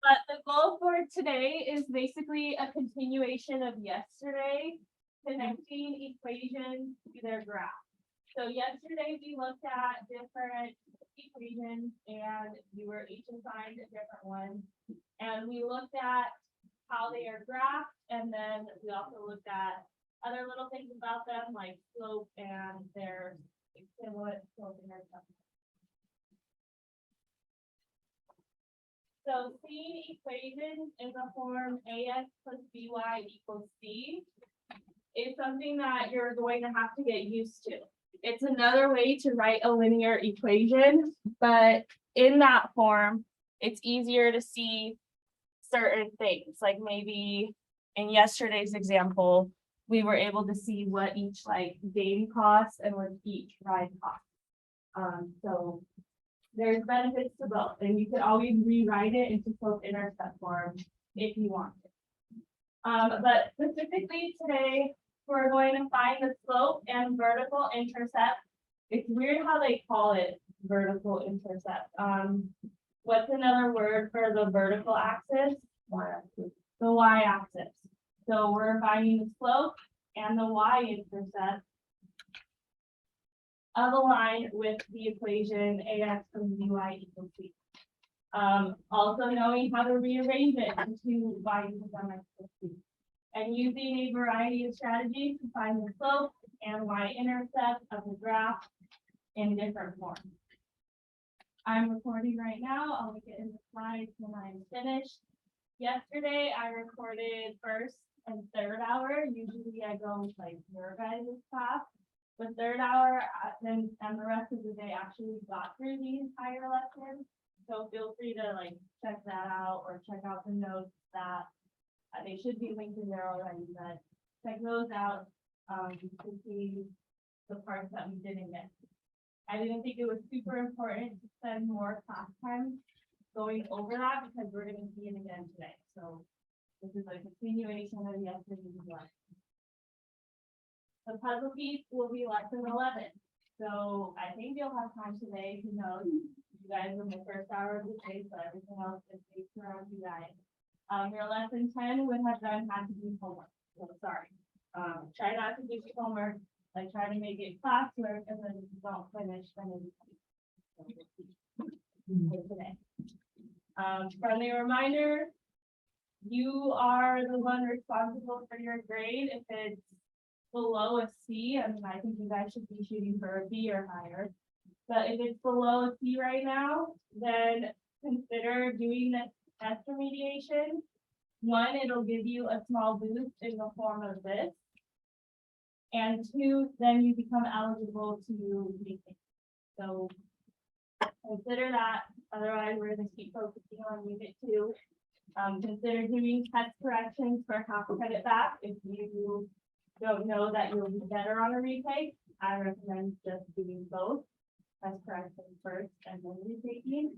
But the goal for today is basically a continuation of yesterday, connecting equations to their graph. So yesterday we looked at different equations and we were each assigned a different one. And we looked at how they are graphed, and then we also looked at other little things about them like slope and their equivalent slope and their stuff. So seeing equations in the form ax plus by equals c is something that you're going to have to get used to. It's another way to write a linear equation, but in that form, it's easier to see certain things. Like maybe in yesterday's example, we were able to see what each like game costs and what each ride costs. So there's benefits to both, and you could always rewrite it into slope-intercept form if you want to. But specifically today, we're going to find the slope and vertical intercept. It's weird how they call it vertical intercept. What's another word for the vertical axis? Y-axis. The y-axis. So we're finding the slope and the y-intercept of a line with the equation ax plus by equals c. Also knowing how to rearrange it into y equals mx plus c. And using a variety of strategies to find the slope and y-intercept of the graph in different forms. I'm recording right now. I'll look in the slides when I'm finished. Yesterday, I recorded first and third hour. Usually I go like your guys' class. The third hour, then and the rest of the day actually got through the entire lesson. So feel free to like check that out or check out the notes that they should be linked in there already, but check those out to see the parts that we didn't get. I didn't think it was super important to spend more class time going over that because we're going to see it again today. So this is a continuation of yesterday's lesson. The puzzle piece will be lesson 11. So I think you'll have time today to know you guys in the first hour of the day, so everything else is based around you guys. Your lesson 10 would have done had to do homework. So sorry. Try not to do homework. Like try to make it classwork, and then if you don't finish, then it's today. Friendly reminder, you are the one responsible for your grade. If it's below a C, I mean, I think you guys should be shooting for a B or higher. But if it's below a C right now, then consider doing this test remediation. One, it'll give you a small boost in the form of this. And two, then you become eligible to retake. So consider that. Otherwise, we're going to keep focusing on Unit 2. Consider doing test corrections for half credit back. If you don't know that you'll be better on a retake, I recommend just doing both. Test corrections first and then retaking.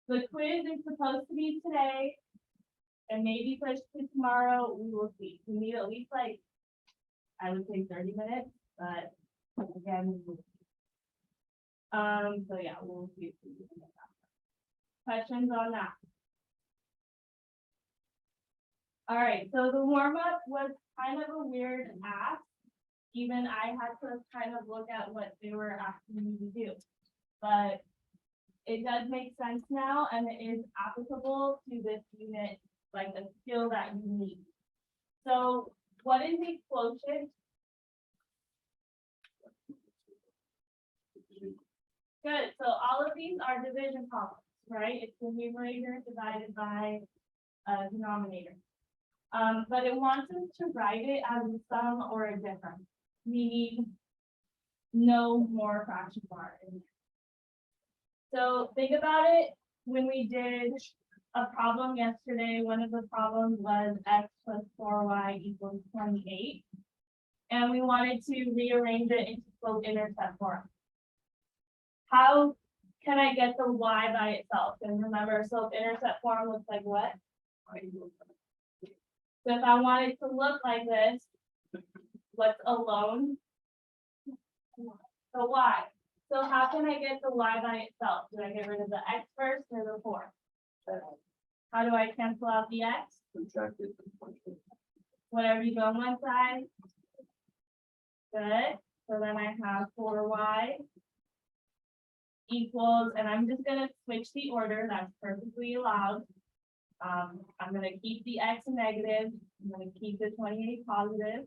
The quiz is supposed to be today and maybe pushed to tomorrow. We will see. We need at least like, I would say 30 minutes, but again, so yeah, we'll see. Questions on that? All right, so the warm-up was kind of a weird ask. Even I had to kind of look at what they were asking me to do, but it does make sense now, and it is applicable to this unit, like a skill that you need. So what is a quotient? Good, so all of these are division problems, right? It's the numerator divided by a denominator. But it wants us to write it as a sum or a difference, meaning no more fraction bar in there. So think about it, when we did a problem yesterday, one of the problems was x plus 4y equals 28. And we wanted to rearrange it into slope-intercept form. How can I get the y by itself? And remember, slope-intercept form looks like what? So if I want it to look like this, what's alone? The y. So how can I get the y by itself? Do I get rid of the x first or the 4? How do I cancel out the x? Subtracted. Whatever you go on one side. Good, so then I have 4y equals, and I'm just gonna switch the order, that's perfectly allowed. I'm gonna keep the x negative, I'm gonna keep the 28 positive.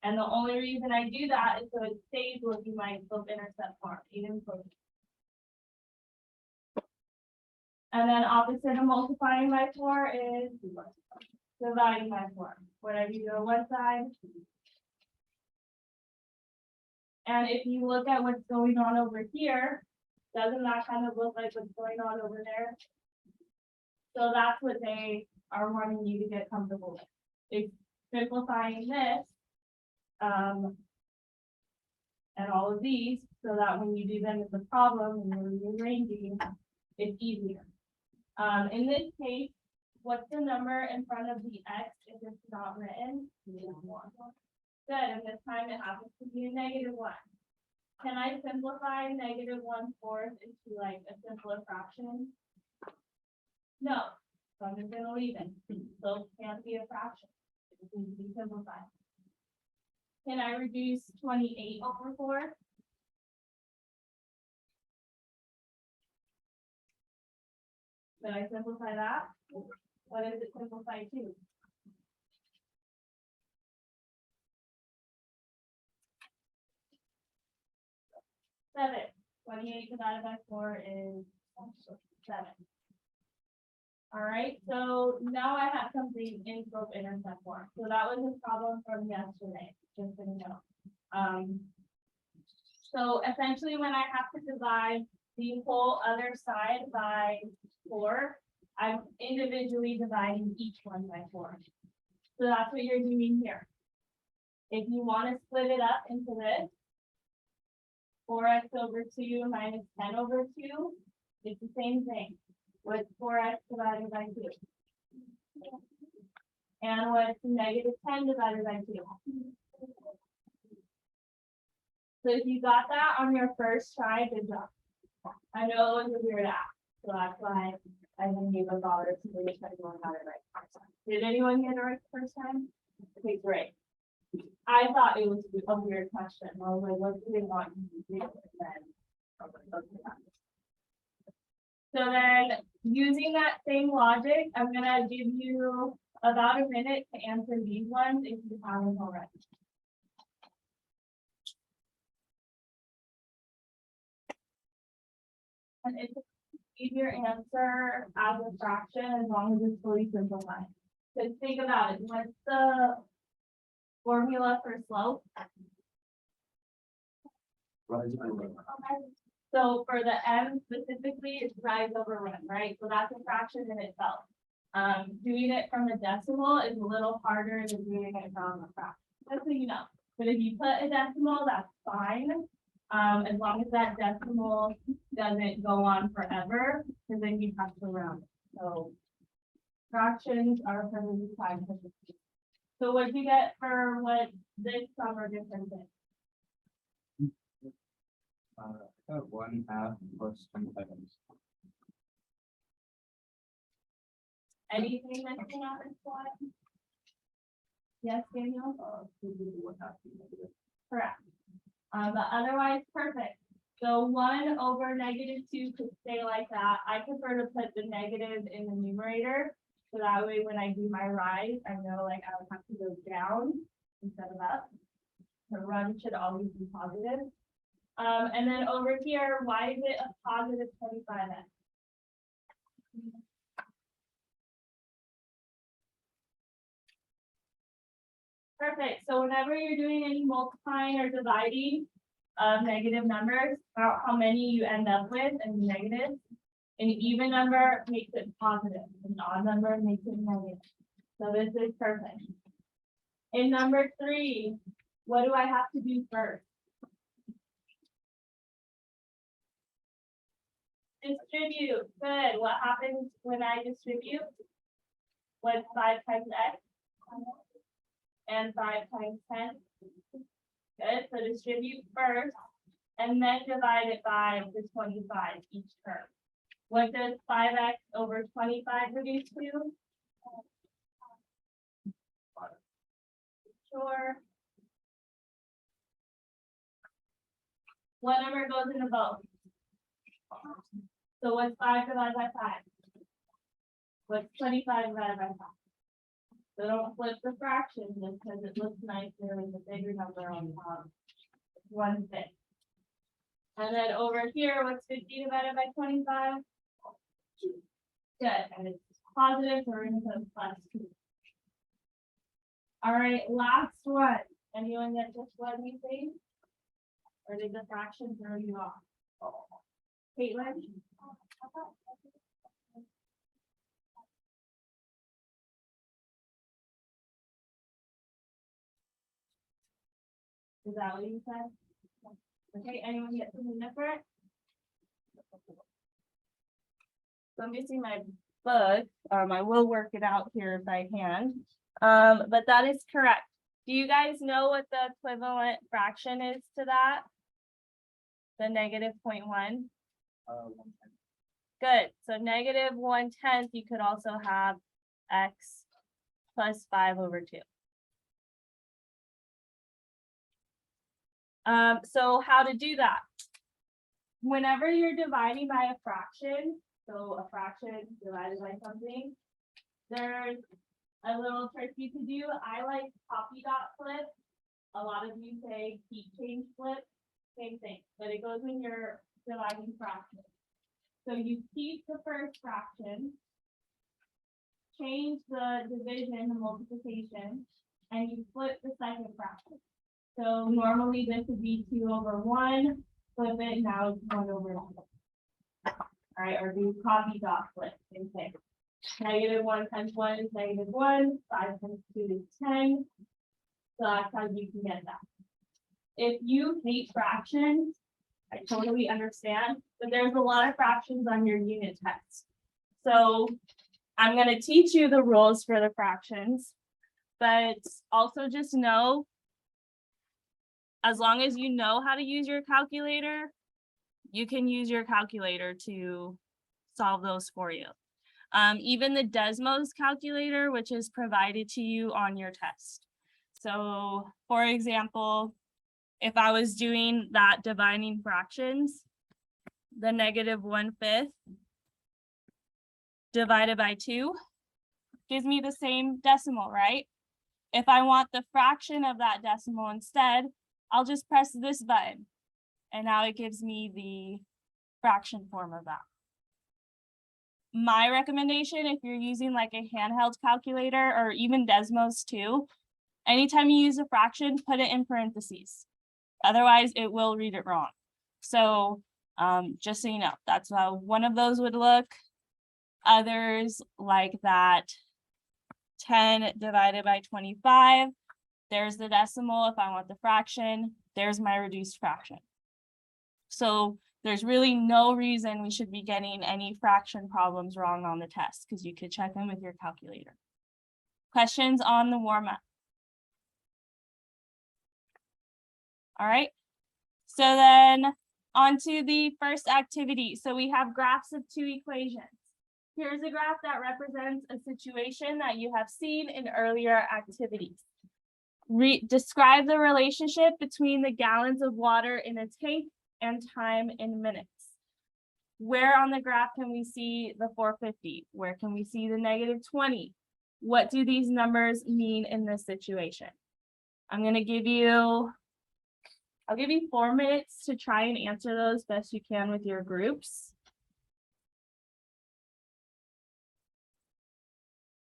And the only reason I do that is so it stays within my slope-intercept form, even closer. And then opposite of multiplying by 4 is dividing by 4. Whatever you do on one side. And if you look at what's going on over here, doesn't that kind of look like what's going on over there? So that's what they are wanting you to get comfortable with. It's simplifying this. And all of these, so that when you do them as a problem and you're rearranging, it's easier. In this case, what's the number in front of the x if it's not written? Good, and this time it happens to be a -1. Can I simplify -1/4 into like a simpler fraction? No, so I'm just gonna leave it. So it can't be a fraction. It needs to be simplified. Can I reduce 28 over 4? Did I simplify that? What is it simplify to? Seven. 28 divided by 4 is 7. All right, so now I have something in slope-intercept form. So that was a problem from yesterday, just so you know. So essentially when I have to divide the whole other side by 4, I'm individually dividing each one by 4. So that's what you're doing here. If you want to split it up into this, 4x over 2 minus 10 over 2, it's the same thing. What's 4x divided by 2? And what's -10 divided by 2? So if you got that on your first try, good job. I know it was a weird app, so that's why I didn't even bother to really try to learn how to write first time. Did anyone get it right the first time? Okay, great. I thought it was a weird question. I was like, what do they want you to do? And then I was like, okay. So then, using that same logic, I'm gonna give you about a minute to answer these ones if you haven't already. And it's easier answer as a fraction as long as it's fully simplified. So think about it. What's the formula for slope? Rise by run. So for the m specifically, it's rise over run, right? So that's a fraction in itself. Doing it from a decimal is a little harder than doing it from a fraction, just so you know. But if you put a decimal, that's fine. As long as that decimal doesn't go on forever, because then you have to round it. So fractions are perfectly fine. So what do you get for what this sum or difference is? 1/2 plus 25. Anything missing on this one? Yes, Daniel? Correct. But otherwise, perfect. So 1 over -2 could stay like that. I prefer to put the negative in the numerator. So that way, when I do my rise, I know like I would have to go down instead of up. The run should always be positive. And then over here, why is it a positive 25x? Perfect. So whenever you're doing any multiplying or dividing of negative numbers, about how many you end up with and negative. An even number makes it positive. An odd number makes it negative. So this is perfect. In number 3, what do I have to do first? Distribute. Good. What happens when I distribute? What's 5 times x? And 5 times 10. Good. So distribute first, and then divide it by the 25 each term. What does 5x over 25 reduce to? Sure. What number goes in a both? So what's 5 divided by 5? What's 25 divided by 5? So don't flip the fractions because it looks nicer with a bigger number on top. 1/5. And then over here, what's 50 divided by 25? Good, and it's positive, so we're gonna put +2. All right, last one. Anyone get just one you think? Or did the fraction throw you off? Caitlin? Is that what you said? Okay, anyone get something different? So I'm missing my book. I will work it out here by hand. But that is correct. Do you guys know what the equivalent fraction is to that? The -0.1? 1/10. Good. So -1/10, you could also have x plus 5/2. So how to do that? Whenever you're dividing by a fraction, so a fraction divided by something, there's a little trick you can do. I like copy dot flip. A lot of you say keep change flip, same thing, but it goes when you're dividing fractions. So you keep the first fraction, change the division, the multiplication, and you flip the second fraction. So normally this would be 2/1, flip it, now it's 1/1. All right, or do copy dot flip, same thing. -1 times 1 is -1, 5 times 2 is 10. So that's how you can get that. If you hate fractions, I totally understand, but there's a lot of fractions on your unit test. So I'm gonna teach you the rules for the fractions, but also just know, as long as you know how to use your calculator, you can use your calculator to solve those for you. Even the Desmos calculator, which is provided to you on your test. So for example, if I was doing that dividing fractions, the -1/5 divided by 2 gives me the same decimal, right? If I want the fraction of that decimal instead, I'll just press this button. And now it gives me the fraction form of that. My recommendation, if you're using like a handheld calculator or even Desmos too, anytime you use a fraction, put it in parentheses. Otherwise, it will read it wrong. So just so you know, that's how one of those would look. Others like that 10 divided by 25. There's the decimal if I want the fraction. There's my reduced fraction. So there's really no reason we should be getting any fraction problems wrong on the test because you could check them with your calculator. Questions on the warm-up? All right. So then on to the first activity. So we have graphs of two equations. Here's a graph that represents a situation that you have seen in earlier activities. Describe the relationship between the gallons of water in a tank and time in minutes. Where on the graph can we see the 450? Where can we see the -20? What do these numbers mean in this situation? I'll give you 4 minutes to try and answer those best you can with your groups.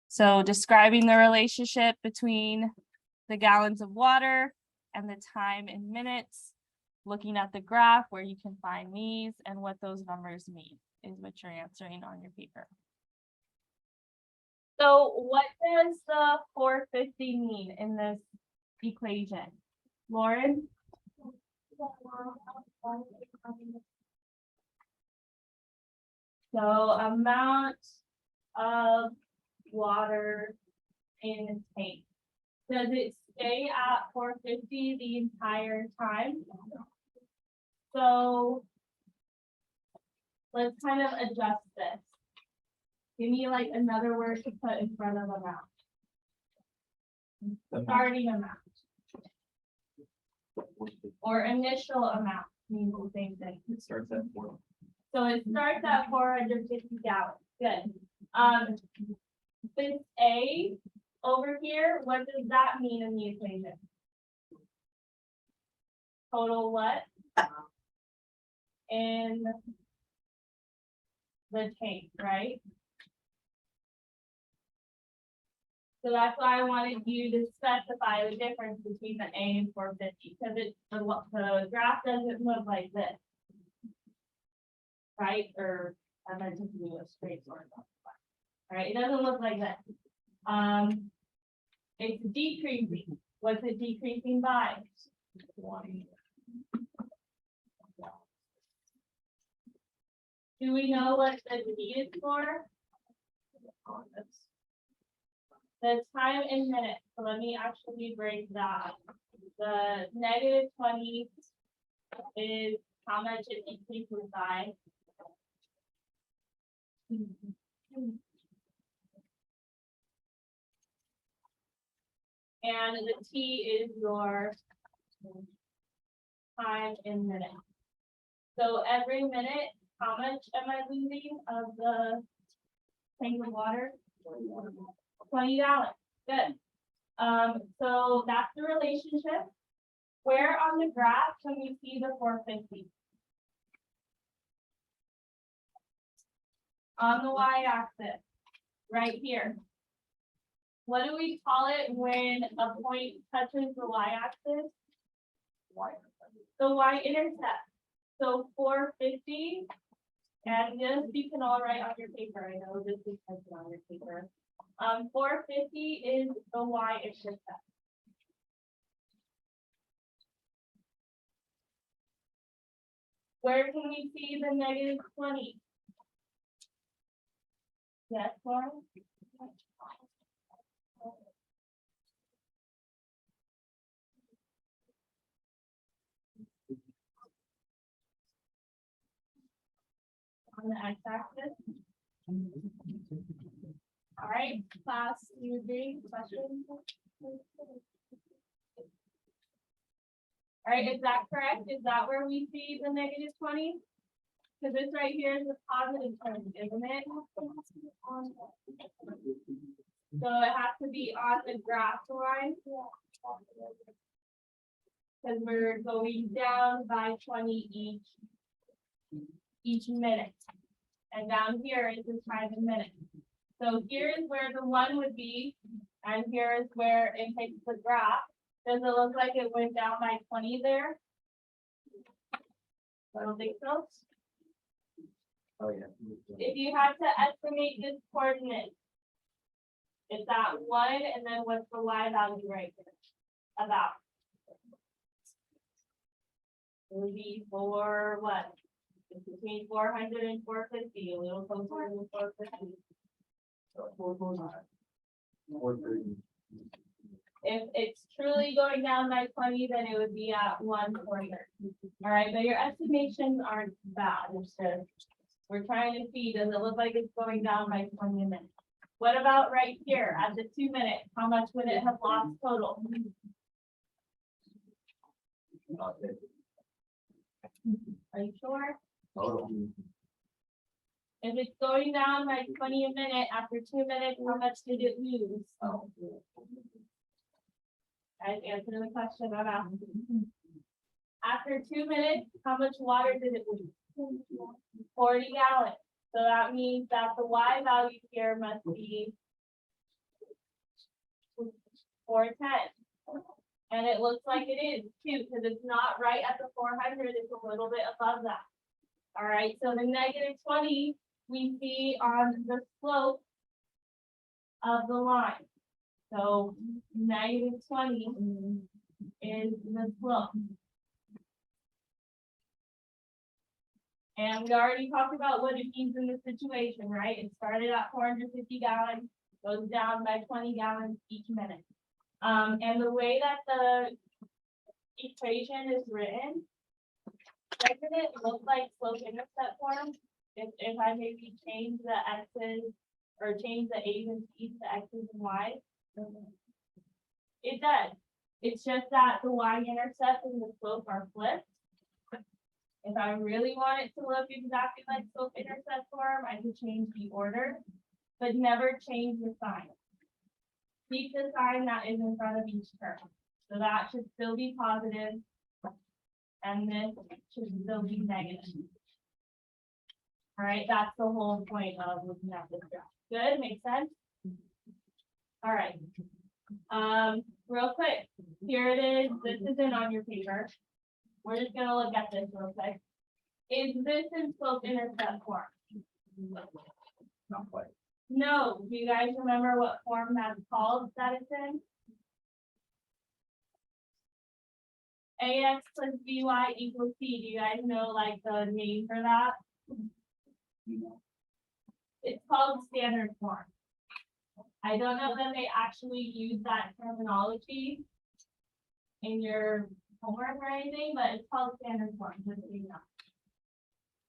So describing the relationship between the gallons of water and the time in minutes, looking at the graph where you can find these and what those numbers mean is what you're answering on your paper. So what does the 450 mean in this equation? Lauren? So amount of water in a tank. Does it stay at 450 the entire time? So let's kind of adjust this. Give me like another word to put in front of amount, starting amount, or initial amount, means the same thing. It starts at 4. So it starts at 450 gallons, good. This A over here, what does that mean in the equation? Total what? In the tank, right? So that's why I wanted you to specify the difference between the A and 450, because the graph doesn't look like this. Right, or I meant to do a straight line. Right, it doesn't look like that. It's decreasing. What's it decreasing by? 20. Do we know what the D is for? The time in minutes. So let me actually break that. The -20 is how much it decreases by. And the T is your time in minutes. So every minute, how much am I losing of the tank of water? 20 gallons, good. So that's the relationship. Where on the graph can we see the 450? On the y-axis, right here. What do we call it when a point touches the y-axis? The y-intercept. So 450, and this you can all write on your paper. I know this is typed on your paper. 450 is the y-intercept. Where can we see the -20? Yes, Lauren? On the x-axis. All right, class, you agree? Questions? All right, is that correct? Is that where we see the -20? Because this right here is the positive term, isn't it? So it has to be on the graph line. Because we're going down by 20 each minute. And down here is the time in minutes. So here is where the 1 would be, and here is where it hits the graph. Does it look like it went down by 20 there? I don't think so. Oh, yeah. If you had to estimate this coordinate, it's that 1, and then what's the y value right here? About. It would be for what? It's between 400 and 450, a little closer to 450. 430. If it's truly going down by 20, then it would be at 140. All right, but your estimations aren't bad. It's just, we're trying to see, does it look like it's going down by 20 minutes? What about right here at the 2 minute? How much would it have lost total? Are you sure? Total. If it's going down by 20 a minute, after 2 minutes, how much did it lose? Guys, answer the question I'm asking. After 2 minutes, how much water did it lose? 40 gallons. So that means that the y value here must be 410. And it looks like it is too, because it's not right at the 400, it's a little bit above that. All right, so the -20 we see on the slope of the line. So -20 is the slope. And we already talked about what it means in this situation, right? It started at 450 gallons, goes down by 20 gallons each minute. And the way that the equation is written, doesn't it look like slope intercept form? if I maybe change the X's or change the A's and T's to X's and Y's? It does. It's just that the y-intercept and the slope are flipped. If I really want it to look exactly like slope-intercept form, I could change the order, but never change the sign. Keep the sign that is in front of each term. So that should still be positive, and this should still be negative. All right, that's the whole point of looking at this graph. Good, makes sense? All right. Real quick, here it is. This isn't on your paper. We're just gonna look at this real quick. Is this in slope-intercept form? Not quite. No. Do you guys remember what form that's called that it's in? AX plus BY equals C. Do you guys know like the name for that? You know, It's called standard form. I don't know that they actually use that terminology in your homework or anything, but it's called standard form, just so you know.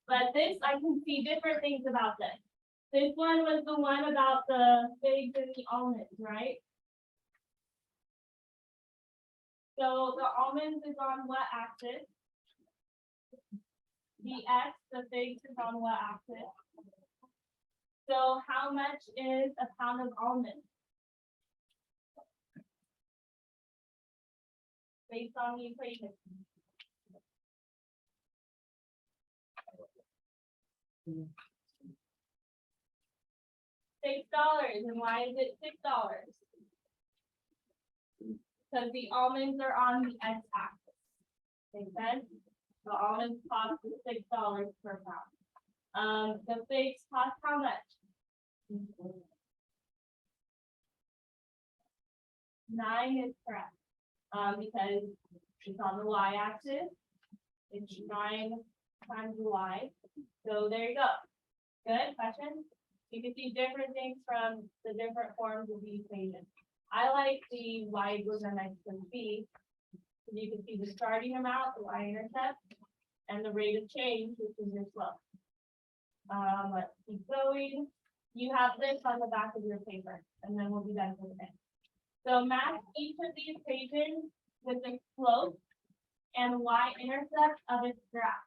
But this, I can see different things about this. This one was the one about the figs and the almonds, right? So the almonds is on what axis? The X, the figs is on what axis? So how much is a pound of almonds? Based on the equation. $6, and why is it $6? Because the almonds are on the X axis. Make sense? The almonds cost $6 per pound. The figs cost how much? 9 is correct. Because it's on the Y axis. It's 9 times the Y. So there you go. Good question. You can see different things from the different forms of the equation. I like the Y equals mx plus b. You can see the starting amount, the y-intercept, and the rate of change, which is your slope. Let's keep going. You have this on the back of your paper, and then we'll be done for the day. So match each of these equations with the slope and y-intercept of its graph.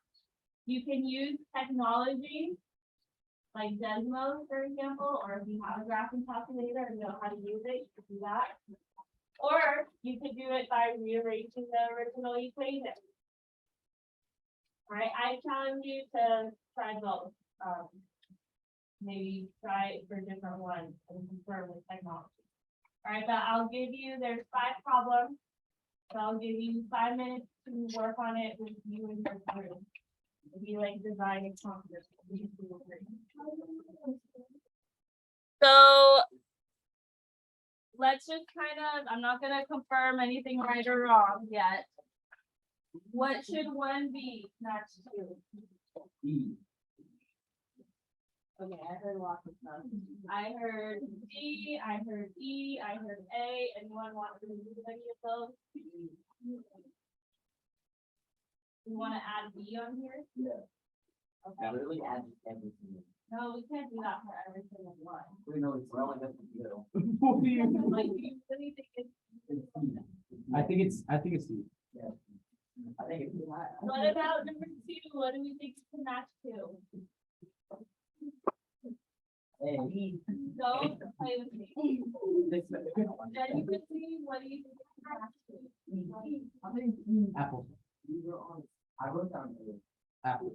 You can use technology like Desmos, for example, or if you have a graphing calculator and know how to use it, you could do that. Or you could do it by rearranging the original equation. All right, I challenge you to try both. Maybe try it for different ones and confirm with technology. All right, but I'll give you, there's 5 problems. So I'll give you 5 minutes to work on it with you and your group. It'd be like designing concepts. So let's just kind of, I'm not gonna confirm anything right or wrong yet. What should 1 be matched to? E. Okay, I heard lots of stuff. I heard D, I heard E, I heard A. Anyone want to remove any of those? You want to add B on here? Yeah. Okay. Really add everything. No, we can't do that for every single one. We know it's relevant to you. Like, do you really think it's? I think it's D. Yeah. I think it's. What about number 2? What do we think it can match to? Hey. Don't play with me. Then you can see, what do you think it can match to? Apple. I wrote down. Apple.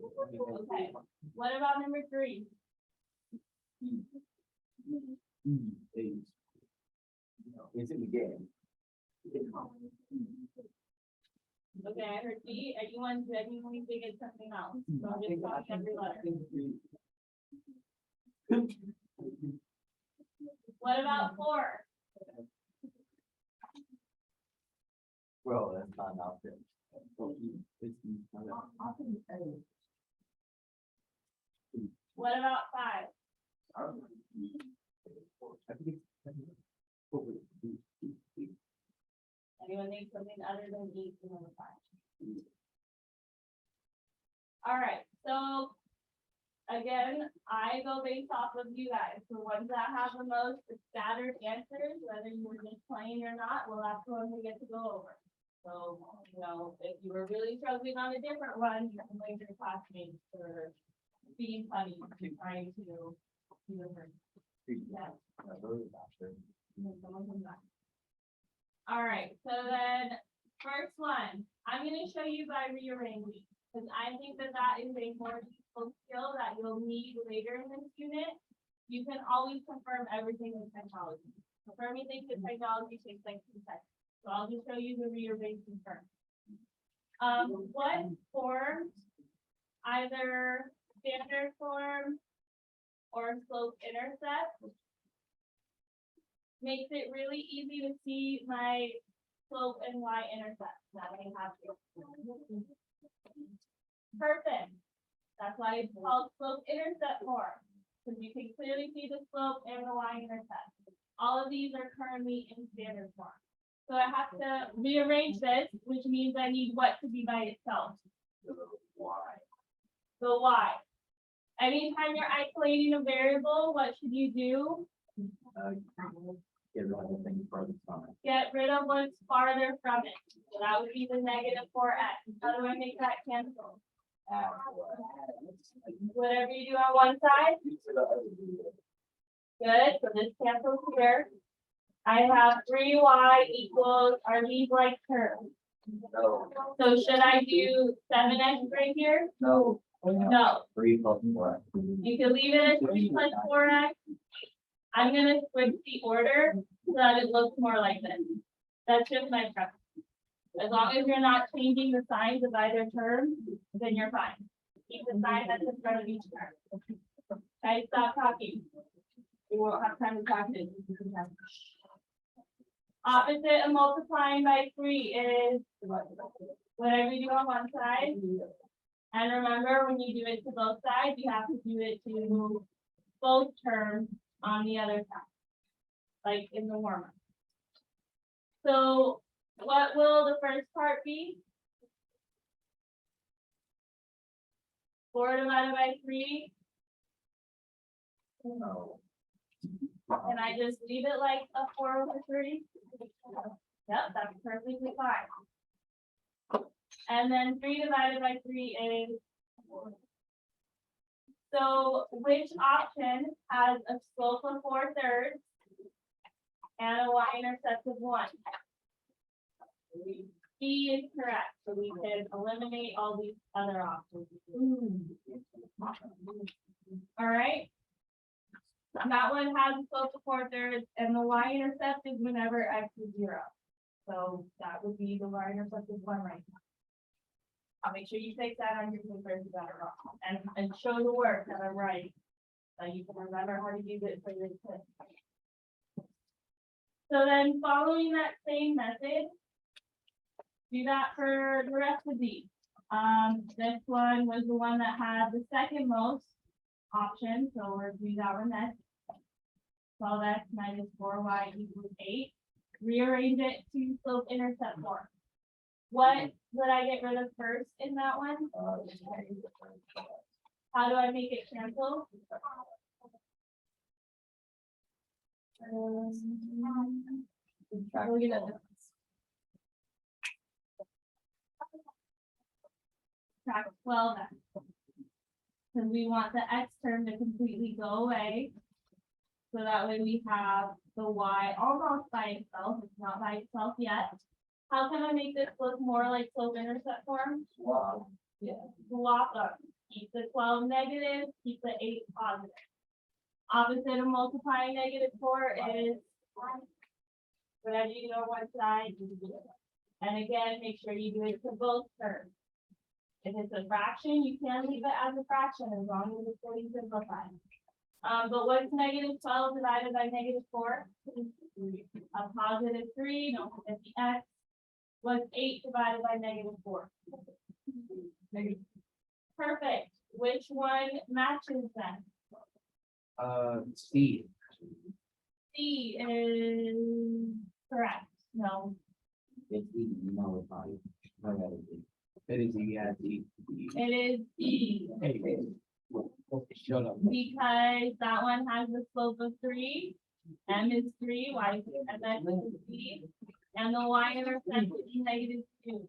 Okay. What about number 3? It's in the game. Okay, I heard B. Anyone genuinely think it's something else? So I'm just talking every letter. What about 4? Well, that's not an option. What about 5? Anyone think something other than E for number 5? All right, so again, I go based off of you guys, the ones that have the most scattered answers, whether you were just playing or not, well, that's the one we get to go over. So, you know, if you were really struggling on a different one, you can blame your classmates for being funny, trying to do the first. Yeah. All right, so then, first one, I'm gonna show you by rearranging, because I think that that is a more useful skill that you'll need later in this unit. You can always confirm everything with technology. Confirming things with technology takes like 2 seconds, so I'll just show you the rearranging first. What forms, either standard form or slope intercept, makes it really easy to see my slope and y-intercept that I have here. Perfect. That's why it's called slope intercept form, because you can clearly see the slope and the y-intercept. All of these are currently in standard form. So I have to rearrange this, which means I need what to be by itself? The y. Anytime you're isolating a variable, what should you do? Get rid of the thing further from it. Get rid of what's farther from it. So that would be the -4x. How do I make that cancel? Whatever you do on one side, good, so this cancels here. I have 3y equals, are these like terms? No, So should I do 7x right here? no, No, 3 plus 4. you can leave it as 3 plus 4x. I'm gonna switch the order so that it looks more like this. That's just my preference. As long as you're not changing the signs of either term, then you're fine. Keep the sign that's in front of each term. Okay, stop talking. We won't have time to talk to you. Opposite of multiplying by 3 is whatever you do on one side. And remember, when you do it to both sides, you have to do it to both terms on the other side, like in the warm-up. So what will the first part be? 4 divided by 3. No. Can I just leave it like a 4 over 3? Yep, that's perfectly fine. And then 3 divided by 3 is 4. So which option has a slope of 4/3 and a y-intercept of 1? B is correct, so we can eliminate all these other options. All right. That one has a slope of 4/3 and the y-intercept is whenever x is 0. So that would be the y-intercept is 1 right now. I'll make sure you take that on your paper if you got it wrong, and show the work that I'm writing. So you can remember how to use it for your quiz. So then following that same method, do that for the rest of these. This one was the one that had the second most option, so we'll do that one next. 12x minus 4y equals 8. Rearrange it to slope intercept form. What would I get rid of first in that one? How do I make it cancel? Look at this. Subtract 12x. Because we want the x term to completely go away. So that way we have the y almost by itself, it's not by itself yet. How can I make this look more like slope intercept form? Wow. Swap them. Keep the 12 negative, keep the 8 positive. Opposite of multiplying -4 is whatever you do on one side. And again, make sure you do it to both terms. If it's a fraction, you can leave it as a fraction as long as it's getting simplified. But what's -12 divided by -4? A positive 3, don't forget the x. What's 8 divided by -4? Perfect. Which one matches then? C. C is correct. No, It's easy, you know it's not. It is E, yeah, D. it is D. Hey. Shut up. because that one has a slope of 3, m is 3, y is and then b, and the y-intercept is -2.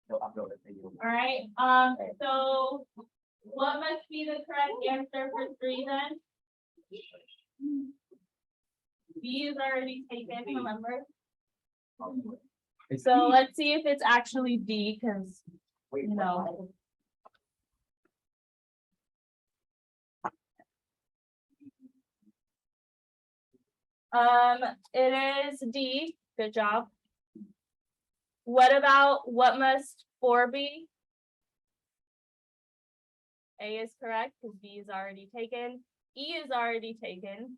No, I'm going to say you. All right, so what must be the correct answer for 3 then? B is already taken, remember? So let's see if it's actually D, because, Wait, you know. It is D, good job. What about, what must 4 be? A is correct, because B is already taken. E is already taken.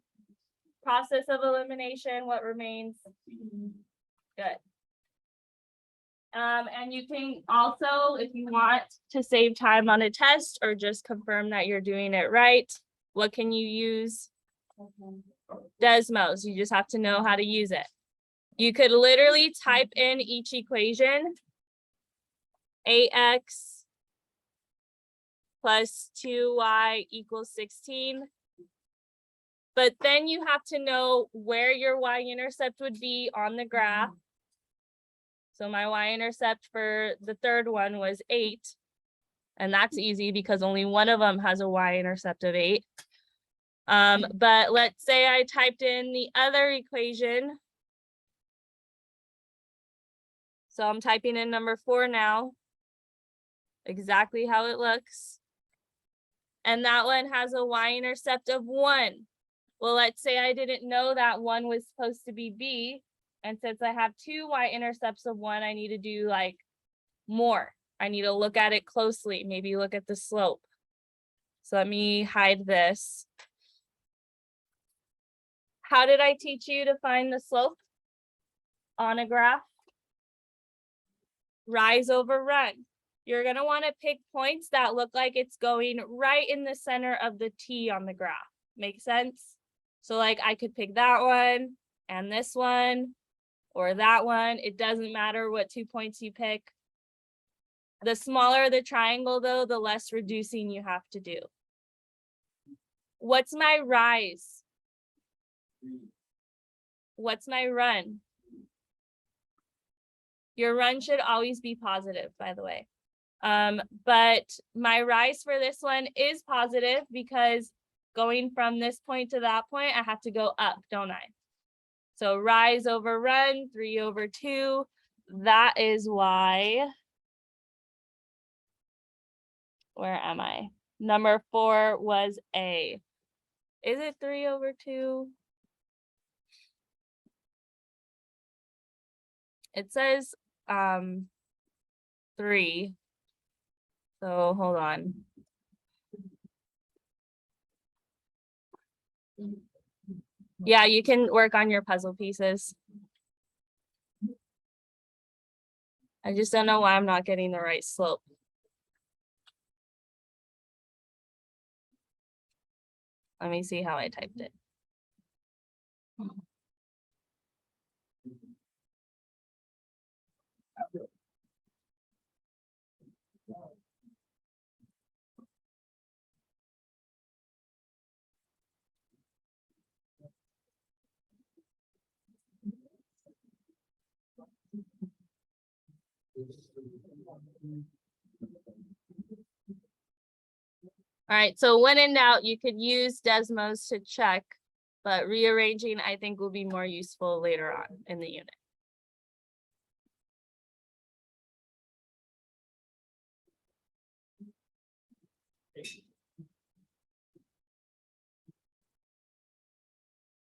Process of elimination, what remains? Good. And you can also, if you want to save time on a test or just confirm that you're doing it right, what can you use? Desmos, you just have to know how to use it. You could literally type in each equation. AX plus 2y equals 16. But then you have to know where your y-intercept would be on the graph. So my y-intercept for the third one was 8. And that's easy because only one of them has a y-intercept of 8. But let's say I typed in the other equation. So I'm typing in number 4 now. Exactly how it looks. And that one has a y-intercept of 1. Well, let's say I didn't know that 1 was supposed to be B. And since I have 2 y-intercepts of 1, I need to do like more. I need to look at it closely, maybe look at the slope. So let me hide this. How did I teach you to find the slope on a graph? Rise over run. You're going to want to pick points that look like it's going right in the center of the T on the graph. Make sense? So like I could pick that one and this one or that one. It doesn't matter what 2 points you pick. The smaller the triangle though, the less reducing you have to do. What's my rise? What's my run? Your run should always be positive, by the way. But my rise for this one is positive because going from this point to that point, I have to go up, don't I? So rise over run, 3 over 2. That is why. Where am I? Number 4 was A. Is it 3 over 2? It says 3. So hold on. Yeah, you can work on your puzzle pieces. I just don't know why I'm not getting the right slope. Let me see how I typed it. All right, so when in doubt, you could use Desmos to check, but rearranging I think will be more useful later on in the unit.